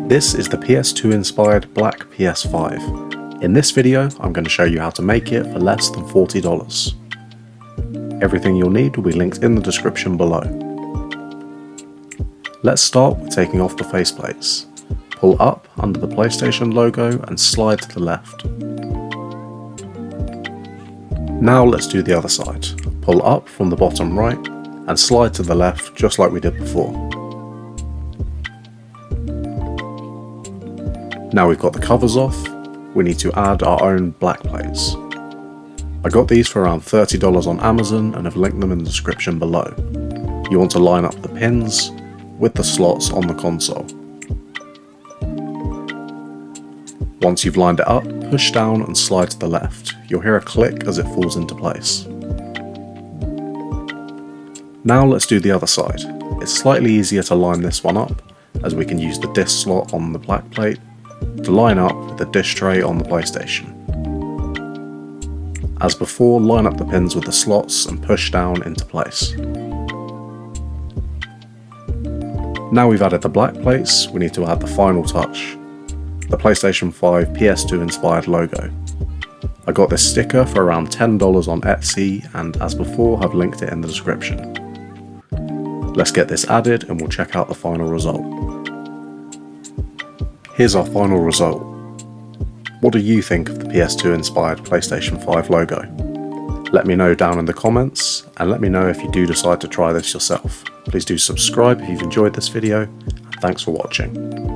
This is the PS2 inspired Black PS5. In this video, I'm going to show you how to make it for less than $40. Everything you'll need will be linked in the description below. Let's start with taking off the faceplates. Pull up under the PlayStation logo and slide to the left. Now let's do the other side. Pull up from the bottom right and slide to the left just like we did before. Now we've got the covers off, we need to add our own black plates. I got these for around $30 on Amazon and have linked them in the description below. You want to line up the pins with the slots on the console. Once you've lined it up, push down and slide to the left. You'll hear a click as it falls into place. Now let's do the other side. It's slightly easier to line this one up, as we can use the disc slot on the black plate to line up with the disc tray on the PlayStation. As before, line up the pins with the slots and push down into place. Now we've added the black plates, we need to add the final touch, the PlayStation 5 PS2 inspired logo. I got this sticker for around $10 on Etsy and as before have linked it in the description. Let's get this added and we'll check out the final result. Here's our final result. What do you think of the PS2 inspired PlayStation 5 logo? Let me know down in the comments and let me know if you do decide to try this yourself. Please do subscribe if you've enjoyed this video and thanks for watching.